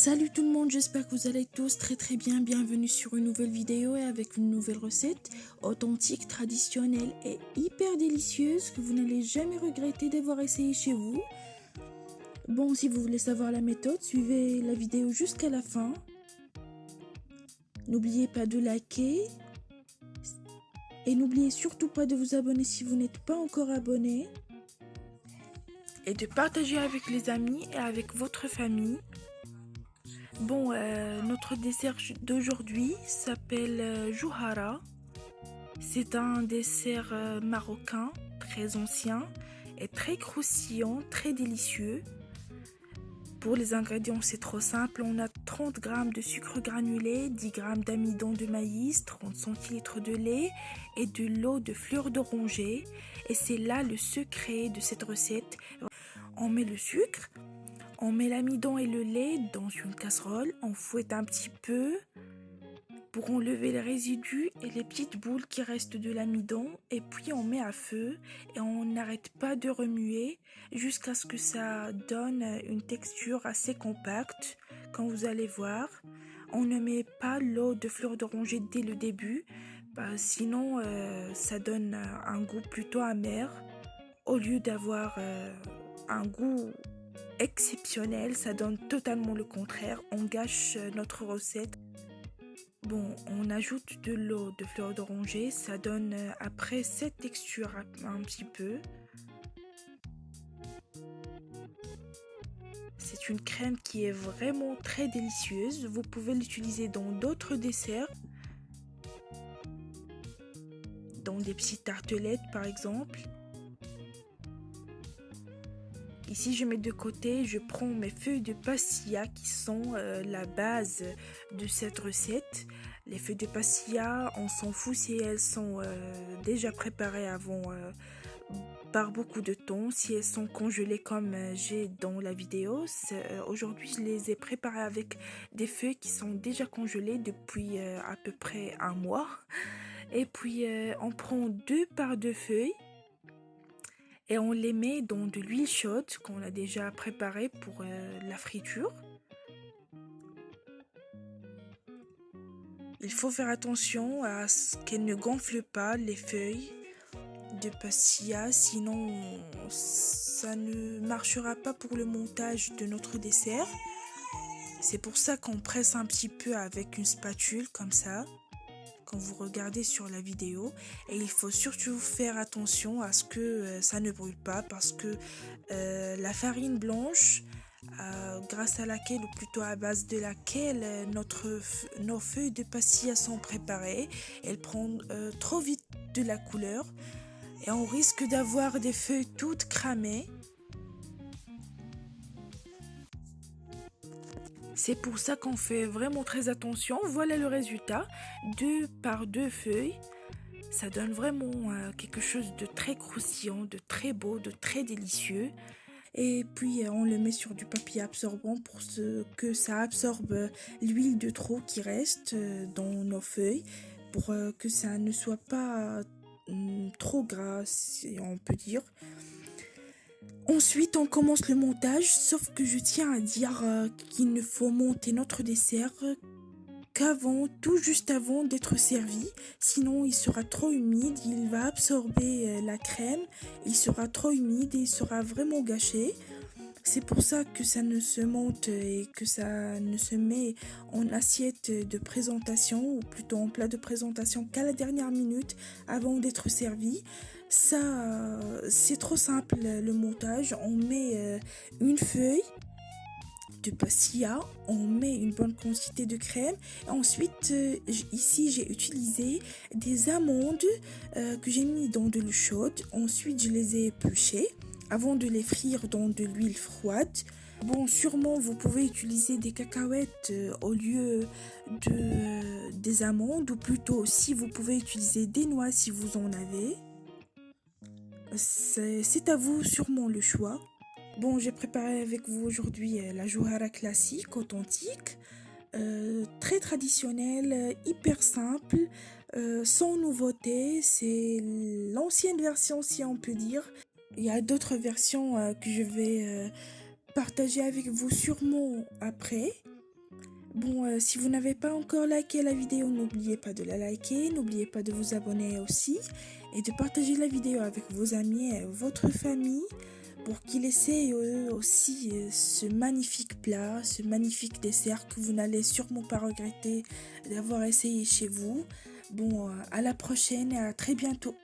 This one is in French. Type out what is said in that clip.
Salut tout le monde, j'espère que vous allez tous très bien. Bienvenue sur une nouvelle vidéo et avec une nouvelle recette authentique, traditionnelle et hyper délicieuse que vous n'allez jamais regretter d'avoir essayé chez vous. Bon, si vous voulez savoir la méthode, suivez la vidéo jusqu'à la fin. N'oubliez pas de liker et n'oubliez surtout pas de vous abonner si vous n'êtes pas encore abonné et de partager avec les amis et avec votre famille. Bon, notre dessert d'aujourd'hui s'appelle Jouhara. C'est un dessert marocain, très ancien et très croustillant, très délicieux. Pour les ingrédients, c'est trop simple. On a 30 g de sucre granulé, 10 g d'amidon de maïs, 30 centilitres de lait et de l'eau de fleur d'oranger. Et c'est là le secret de cette recette. On met le sucre. On met l'amidon et le lait dans une casserole, on fouette un petit peu pour enlever les résidus et les petites boules qui restent de l'amidon et puis on met à feu et on n'arrête pas de remuer jusqu'à ce que ça donne une texture assez compacte, comme vous allez voir. On ne met pas l'eau de fleur d'oranger dès le début, sinon ça donne un goût plutôt amer. Au lieu d'avoir un goût exceptionnel, ça donne totalement le contraire, on gâche notre recette. Bon, on ajoute de l'eau de fleur d'oranger, ça donne après cette texture un petit peu. C'est une crème qui est vraiment très délicieuse, vous pouvez l'utiliser dans d'autres desserts, dans des petites tartelettes par exemple. Ici, je mets de côté, je prends mes feuilles de pastilla qui sont la base de cette recette. Les feuilles de pastilla, on s'en fout si elles sont déjà préparées avant par beaucoup de temps, si elles sont congelées comme j'ai dans la vidéo. Aujourd'hui, je les ai préparées avec des feuilles qui sont déjà congelées depuis à peu près un mois. Et puis, on prend 2 par 2 feuilles. Et on les met dans de l'huile chaude qu'on a déjà préparée pour la friture. Il faut faire attention à ce qu'elles ne gonflent pas les feuilles de pastilla, sinon ça ne marchera pas pour le montage de notre dessert. C'est pour ça qu'on presse un petit peu avec une spatule comme ça, quand vous regardez sur la vidéo, et il faut surtout faire attention à ce que ça ne brûle pas parce que la farine blanche grâce à laquelle, ou plutôt à base de laquelle nos feuilles de pastilla sont préparées, elles prennent trop vite de la couleur et on risque d'avoir des feuilles toutes cramées. C'est pour ça qu'on fait vraiment très attention. Voilà le résultat, 2 par 2 feuilles. Ça donne vraiment quelque chose de très croustillant, de très beau, de très délicieux. Et puis on le met sur du papier absorbant pour que ça absorbe l'huile de trop qui reste dans nos feuilles, pour que ça ne soit pas trop gras, si on peut dire. Ensuite, on commence le montage, sauf que je tiens à dire qu'il ne faut monter notre dessert qu'avant, tout juste avant d'être servi. Sinon, il sera trop humide, il va absorber la crème, il sera trop humide et il sera vraiment gâché. C'est pour ça que ça ne se monte et que ça ne se met en assiette de présentation, ou plutôt en plat de présentation, qu'à la dernière minute avant d'être servi. Ça, c'est trop simple le montage. On met une feuille de pastilla, on met une bonne quantité de crème. Ensuite, ici j'ai utilisé des amandes que j'ai mis dans de l'eau chaude. Ensuite, je les ai épluchées avant de les frire dans de l'huile froide. Bon, sûrement vous pouvez utiliser des cacahuètes au lieu des amandes, ou plutôt si vous pouvez utiliser des noix si vous en avez. C'est à vous sûrement le choix. Bon, j'ai préparé avec vous aujourd'hui la Jouhara classique, authentique, très traditionnelle, hyper simple, sans nouveauté. C'est l'ancienne version si on peut dire. Il y a d'autres versions que je vais partager avec vous sûrement après. Bon, si vous n'avez pas encore liké la vidéo, n'oubliez pas de la liker, n'oubliez pas de vous abonner aussi et de partager la vidéo avec vos amis et votre famille pour qu'ils essayent eux aussi ce magnifique plat, ce magnifique dessert que vous n'allez sûrement pas regretter d'avoir essayé chez vous. Bon, à la prochaine et à très bientôt.